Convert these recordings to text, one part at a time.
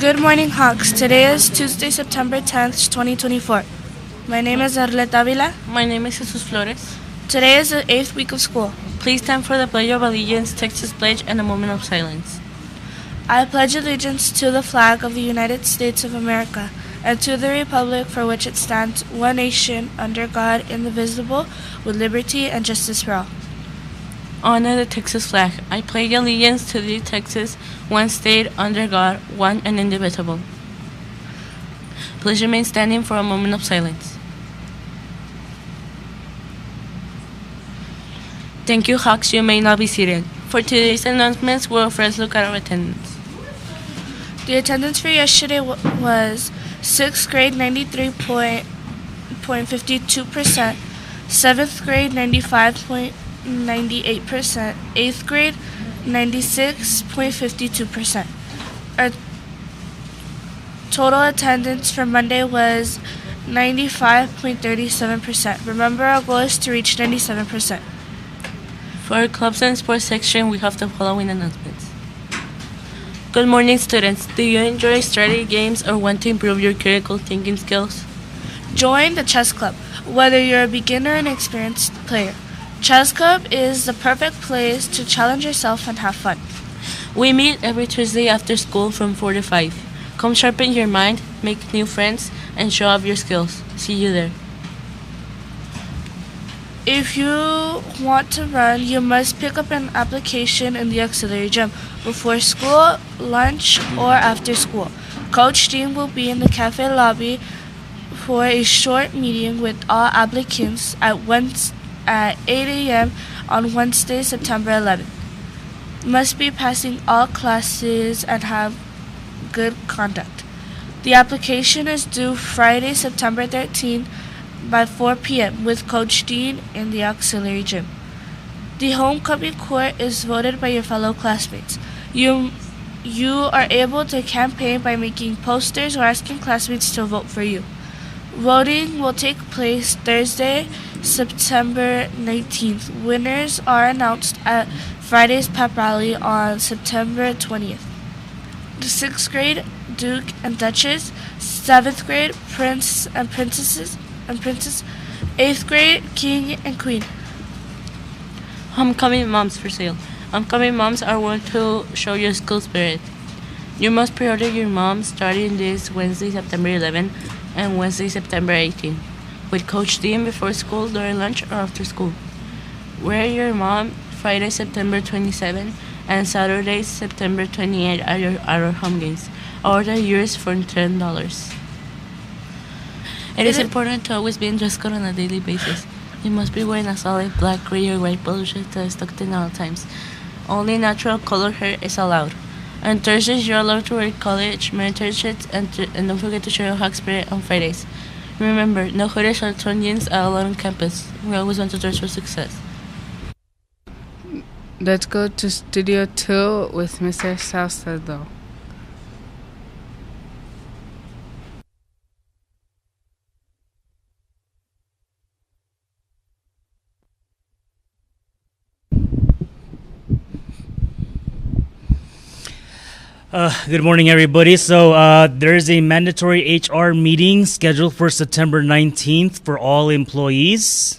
Good morning, Hawks. Today is Tuesday, September 10th, 2024. My name is Arleta Avila. My name is Jesus Flores. Today is the 8th week of school. Please stand for the Pledge of Allegiance, Texas Pledge, and a moment of silence. I pledge allegiance to the flag of the United States of America and to the republic for which it stands, one nation, under God, indivisible, with liberty and justice for all. Honor the Texas flag. I pledge allegiance to the Texas, one state, under God, one and indivisible. Please remain standing for a moment of silence. Thank you, Hawks. You may now be seated. For today's announcements, we'll first look at our attendance. The attendance for yesterday was 6th grade 93.52%, 7th grade 95.98%, 8th grade 96.52%. Our total attendance for Monday was 95.37%. Remember, our goal is to reach 97%. For our clubs and sports section, we have the following announcements. Good morning, students. Do you enjoy strategy games or want to improve your critical thinking skills? Join the chess club, whether you're a beginner or an experienced player. Chess club is the perfect place to challenge yourself and have fun. We meet every Tuesday after school from 4 to 5. Come sharpen your mind, make new friends, and show off your skills. See you there. If you want to run, you must pick up an application in the auxiliary gym before school, lunch, or after school. Coach Dean will be in the cafe lobby for a short meeting with all applicants at 8 a.m. on Wednesday, September 11th. Must be passing all classes and have good conduct. The application is due Friday, September 13th by 4 p.m. with Coach Dean in the auxiliary gym. The homecoming court is voted by your fellow classmates. You are able to campaign by making posters or asking classmates to vote for you. Voting will take place Thursday, September 19th. Winners are announced at Friday's pep rally on September 20th. The 6th grade, Duke and Duchess, 7th grade, Prince and Princess, 8th grade, King and Queen. Homecoming moms for sale. Homecoming moms are one to show your school spirit. You must pre-order your mom starting this Wednesday, September 11th and Wednesday, September 18th with Coach Dean before school, during lunch, or after school. Wear your mom Friday, September 27th and Saturday, September 28th at our home games. Order yours for $10. It is important to always be in dress code on a daily basis. You must be wearing a solid black, gray, or white polo shirt that is tucked in at all times. Only natural color hair is allowed. On Thursdays, you're allowed to wear college military shirts and don't forget to show your Hawk spirit on Fridays. Remember, no hoodies or torn jeans are allowed on campus. We always want to dress for success. Let's go to Studio 2 with Mr. Salcedo. Good morning, everybody. So there's a mandatory HR meeting scheduled for September 19th for all employees.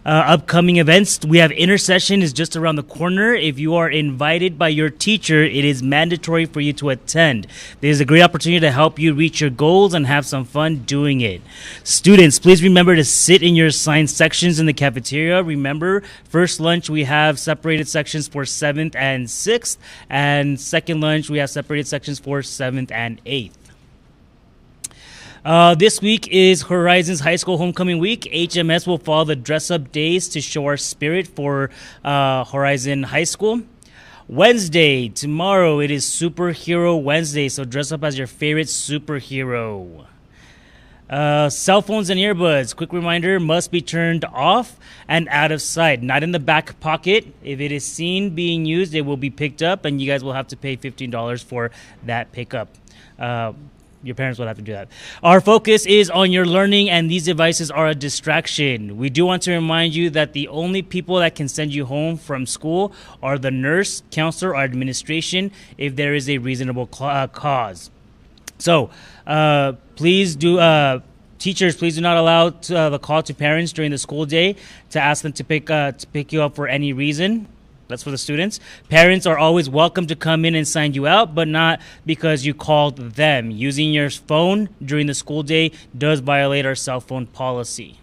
Upcoming events, we have intercession is just around the corner. If you are invited by your teacher, it is mandatory for you to attend. There's a great opportunity to help you reach your goals and have some fun doing it. Students, please remember to sit in your assigned sections in the cafeteria. Remember, first lunch we have separated sections for 7th and 6th, and second lunch we have separated sections for 7th and 8th. This week is Horizons High School Homecoming Week. HMS will follow the dress-up days to show our spirit for Horizon High School. Wednesday, tomorrow, it is Superhero Wednesday, so dress up as your favorite superhero. Cell phones and earbuds, quick reminder, must be turned off and out of sight, not in the back pocket. If it is seen being used, it will be picked up, and you guys will have to pay $15 for that pickup. Your parents will have to do that. Our focus is on your learning, and these devices are a distraction. We do want to remind you that the only people that can send you home from school are the nurse, counselor, or administration if there is a reasonable cause. So, teachers, please do not allow the call to parents during the school day to ask them to pick you up for any reason. That's for the students. Parents are always welcome to come in and sign you out, but not because you called them. Using your phone during the school day does violate our cell phone policy.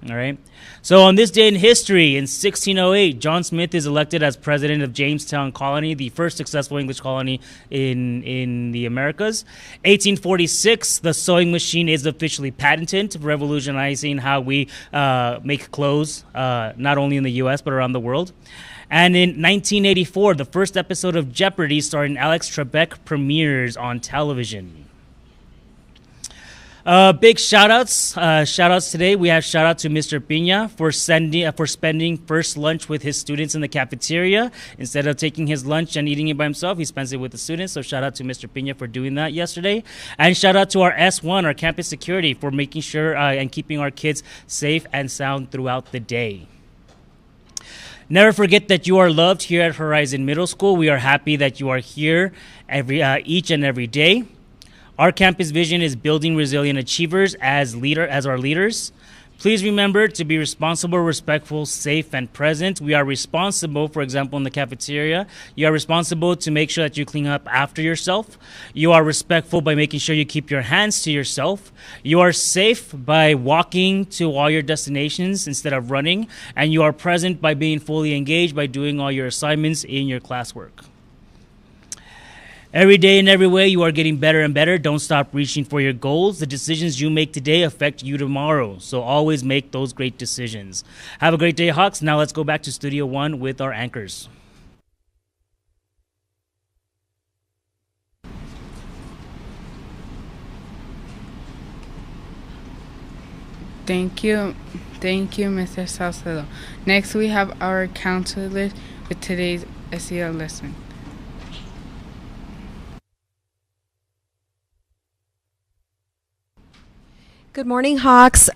All right. So on this day in history, in 1608, John Smith is elected as president of Jamestown Colony, the first successful English colony in the Americas. 1846, the sewing machine is officially patented, revolutionizing how we make clothes, not only in the U.S., but around the world. And in 1984, the first episode of Jeopardy starring Alex Trebek premieres on television. Big shout-outs. Shout-outs today. We have shout-out to Mr. Pina for spending first lunch with his students in the cafeteria. Instead of taking his lunch and eating it by himself, he spends it with the students. So shout-out to Mr. Pina for doing that yesterday. And shout-out to our S1, our campus security, for making sure and keeping our kids safe and sound throughout the day. Never forget that you are loved here at Horizon Middle School. We are happy that you are here each and every day. Our campus vision is building resilient achievers as our leaders. Please remember to be responsible, respectful, safe, and present. We are responsible, for example, in the cafeteria. You are responsible to make sure that you clean up after yourself. You are respectful by making sure you keep your hands to yourself. You are safe by walking to all your destinations instead of running. And you are present by being fully engaged by doing all your assignments in your classwork. Every day and every way, you are getting better and better. Don't stop reaching for your goals. The decisions you make today affect you tomorrow. So always make those great decisions. Have a great day, Hawks. Now let's go back to Studio One with our anchors. Thank you, Mr. Salcedo. Next, we have our counselor with today's SEL lesson. Good morning, Hawks.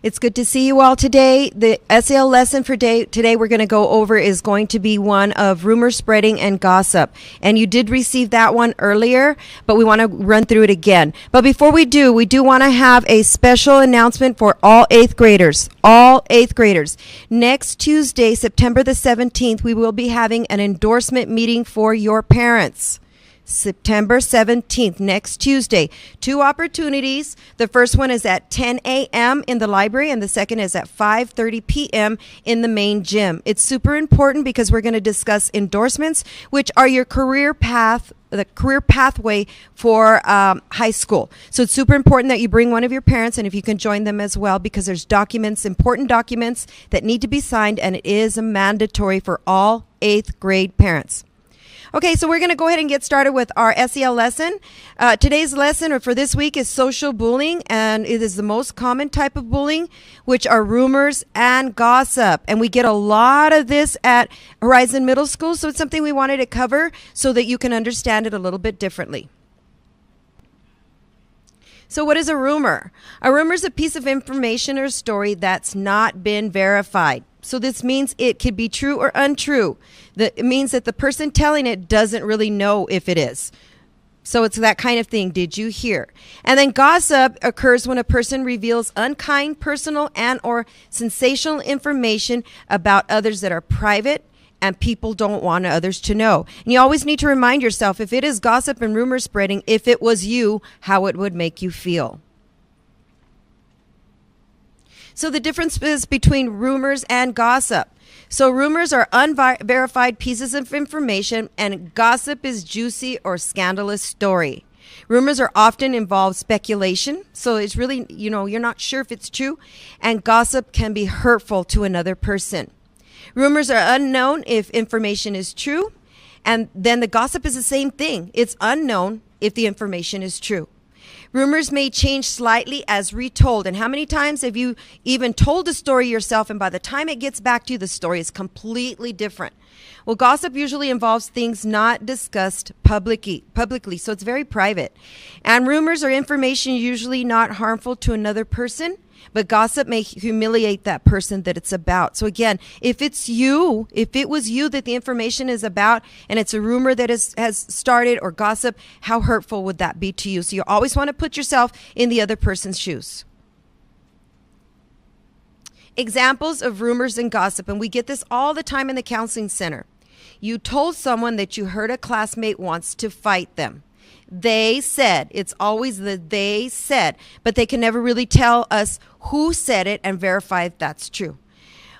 It's good to see you all today. The SEL lesson for today we're going to go over is going to be one of rumor spreading and gossip. And you did receive that one earlier, but we want to run through it again. But before we do want to have a special announcement for all 8th graders. All 8th graders. Next Tuesday, September the 17th, we will be having an endorsement meeting for your parents. September 17th, next Tuesday. 2 opportunities. The first one is at 10 a.m. in the library, and the second is at 5:30 p.m. in the main gym. It's super important because we're going to discuss endorsements, which are your career path, the career pathway for high school. So it's super important that you bring one of your parents, and if you can join them as well, because there's documents, important documents that need to be signed, and it is mandatory for all 8th grade parents. Okay, so we're going to go ahead and get started with our SEL lesson. Today's lesson for this week is social bullying, and it is the most common type of bullying, which are rumors and gossip. And we get a lot of this at Horizon Middle School, so it's something we wanted to cover so that you can understand it a little bit differently. So what is a rumor? A rumor is a piece of information or story that's not been verified. So this means it could be true or untrue. It means that the person telling it doesn't really know if it is. So it's that kind of thing. Did you hear? And then gossip occurs when a person reveals unkind, personal, and or sensational information about others that are private and people don't want others to know. And you always need to remind yourself, if it is gossip and rumor spreading, if it was you, how it would make you feel. So the difference is between rumors and gossip. So rumors are unverified pieces of information, and gossip is juicy or scandalous story. Rumors are often involve speculation, so it's really, you're not sure if it's true, and gossip can be hurtful to another person. Rumors are unknown if information is true, and then the gossip is the same thing. It's unknown if the information is true. Rumors may change slightly as retold. And how many times have you even told a story yourself, and by the time it gets back to you, the story is completely different? Well, gossip usually involves things not discussed publicly, so it's very private. And rumors are information usually not harmful to another person, but gossip may humiliate that person that it's about. So again, if it was you that the information is about, and it's a rumor that has started, or gossip, how hurtful would that be to you? So you always want to put yourself in the other person's shoes. Examples of rumors and gossip, and we get this all the time in the counseling center. You told someone that you heard a classmate wants to fight them. They said. It's always the they said, but they can never really tell us who said it and verify if that's true.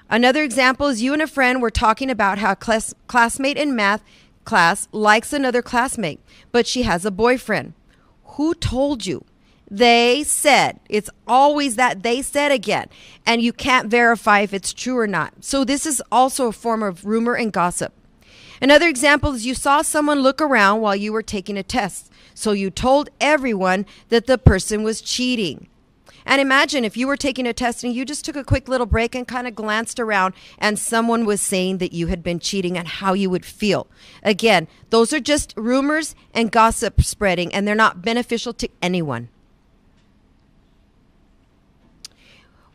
Another example is you and a friend were talking about how a classmate in math class likes another classmate, but she has a boyfriend. Who told you? They said. It's always that they said again, and you can't verify if it's true or not. So this is also a form of rumor and gossip. Another example is you saw someone look around while you were taking a test, so you told everyone that the person was cheating. And imagine if you were taking a test and you just took a quick little break and kind of glanced around, and someone was saying that you had been cheating, and how you would feel. Again, those are just rumors and gossip spreading, and they're not beneficial to anyone.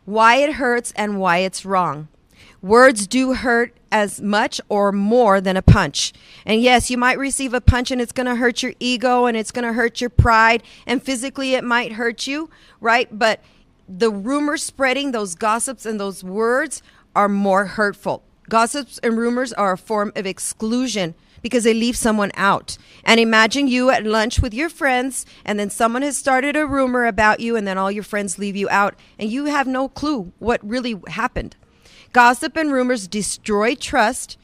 Why it hurts and why it's wrong. Words do hurt as much or more than a punch. And yes, you might receive a punch and it's going to hurt your ego and it's going to hurt your pride, and physically it might hurt you, right? But the rumor spreading, those gossips and those words are more hurtful. Gossips and rumors are a form of exclusion because they leave someone out. And imagine you at lunch with your friends, and then someone has started a rumor about you, and then all your friends leave you out, and you have no clue what really happened. Gossip and rumors destroy trust.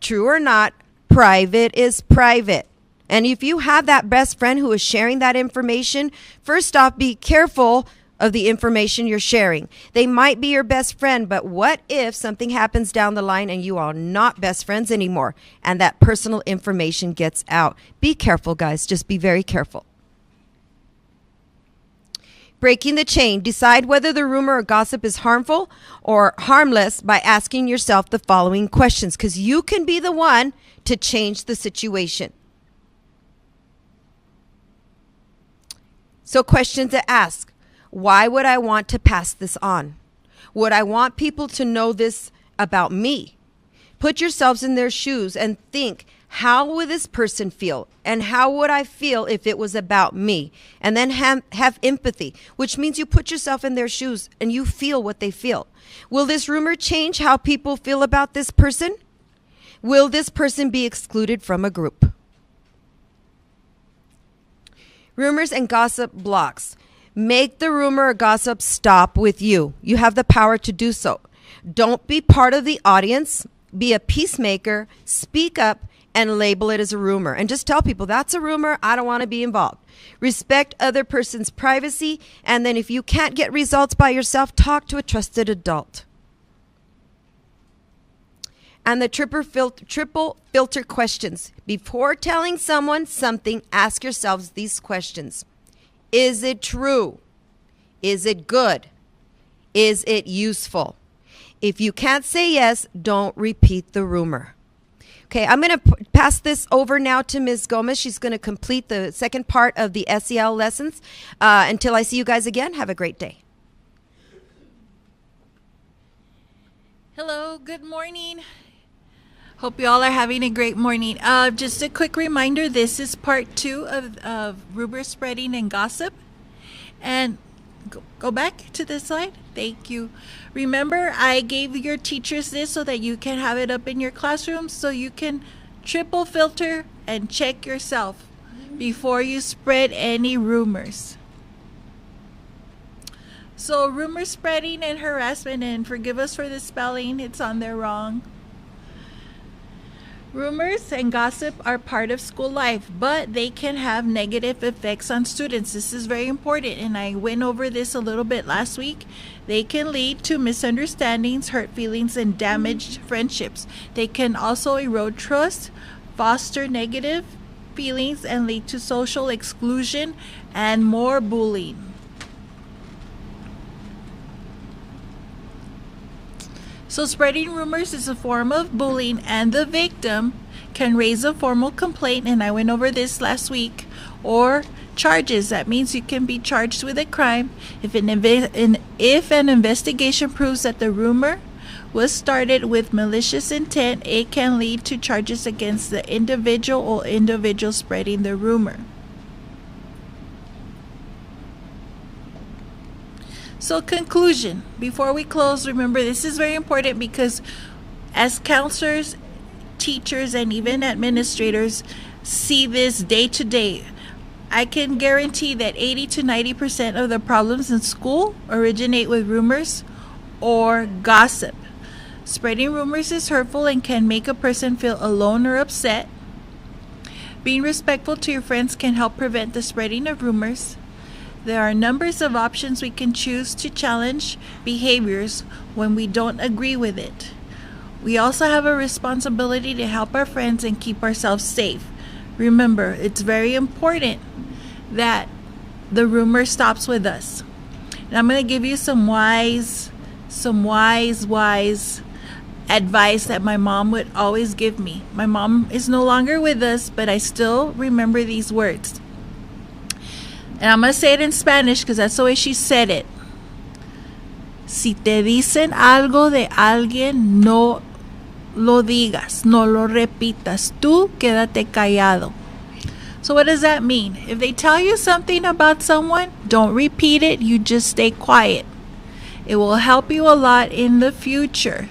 True or not, private is private. And if you have that best friend who is sharing that information, first off, be careful of the information you're sharing. They might be your best friend, but what if something happens down the line and you are not best friends anymore, and that personal information gets out? Be careful, guys. Just be very careful. Breaking the chain. Decide whether the rumor or gossip is harmful or harmless by asking yourself the following questions, because you can be the one to change the situation. So questions to ask. Why would I want to pass this on? Would I want people to know this about me? Put yourselves in their shoes and think, how would this person feel? And how would I feel if it was about me? And then have empathy, which means you put yourself in their shoes and you feel what they feel. Will this rumor change how people feel about this person? Will this person be excluded from a group? Rumors and gossip blocks. Make the rumor or gossip stop with you. You have the power to do so. Don't be part of the audience. Be a peacemaker. Speak up and label it as a rumor. And just tell people, that's a rumor. I don't want to be involved. Respect other person's privacy. And then if you can't get results by yourself, talk to a trusted adult. And the triple filter questions. Before telling someone something, ask yourselves these questions. Is it true? Is it good? Is it useful? If you can't say yes, don't repeat the rumor. Okay, I'm going to pass this over now to Ms. Gomez. She's going to complete the second part of the SEL lessons. Until I see you guys again, have a great day. Hello, good morning. Hope you all are having a great morning. Just a quick reminder, this is part 2 of rumor spreading and gossip. And go back to this slide. Thank you. Remember, I gave your teachers this so that you can have it up in your classroom, so you can triple filter and check yourself before you spread any rumors. So rumor spreading and harassment, and forgive us for the spelling, it's on there wrong. Rumors and gossip are part of school life, but they can have negative effects on students. This is very important, and I went over this a little bit last week. They can lead to misunderstandings, hurt feelings, and damaged friendships. They can also erode trust, foster negative feelings and lead to social exclusion and more bullying. So spreading rumors is a form of bullying, and the victim can raise a formal complaint, and I went over this last week, or charges. That means you can be charged with a crime if an investigation proves that the rumor was started with malicious intent. It can lead to charges against the individual or individual spreading the rumor. So conclusion, before we close, remember this is very important because as counselors, teachers, and even administrators see this day to day, I can guarantee that 80 to 90% of the problems in school originate with rumors or gossip. Spreading rumors is hurtful and can make a person feel alone or upset. Being respectful to your friends can help prevent the spreading of rumors. There are numbers of options we can choose to challenge behaviors when we don't agree with it. We also have a responsibility to help our friends and keep ourselves safe. Remember, it's very important that the rumor stops with us. And I'm going to give you some wise advice that my mom would always give me. My mom is no longer with us, but I still remember these words. And I'm going to say it in Spanish because that's the way she said it. Si te dicen algo de alguien, no lo digas, no lo repitas. Tú quédate callado. So what does that mean? If they tell you something about someone, don't repeat it. You just stay quiet. It will help you a lot in the future.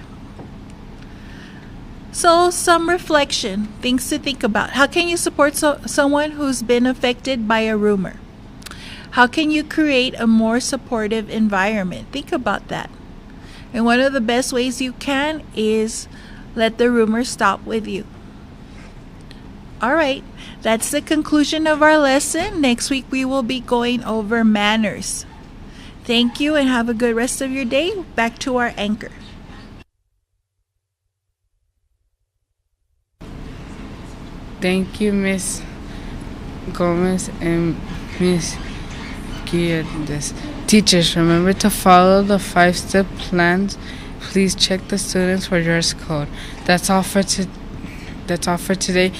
So some reflection, things to think about. How can you support someone who's been affected by a rumor? How can you create a more supportive environment? Think about that. And one of the best ways you can is let the rumor stop with you. All right, that's the conclusion of our lesson. Next week we will be going over manners. Thank you and have a good rest of your day. Back to our anchor. Thank you, Miss Gomez and Miss Guillermo. Teachers, remember to follow the 5-step plans. Please check the students for dress code. That's all for today.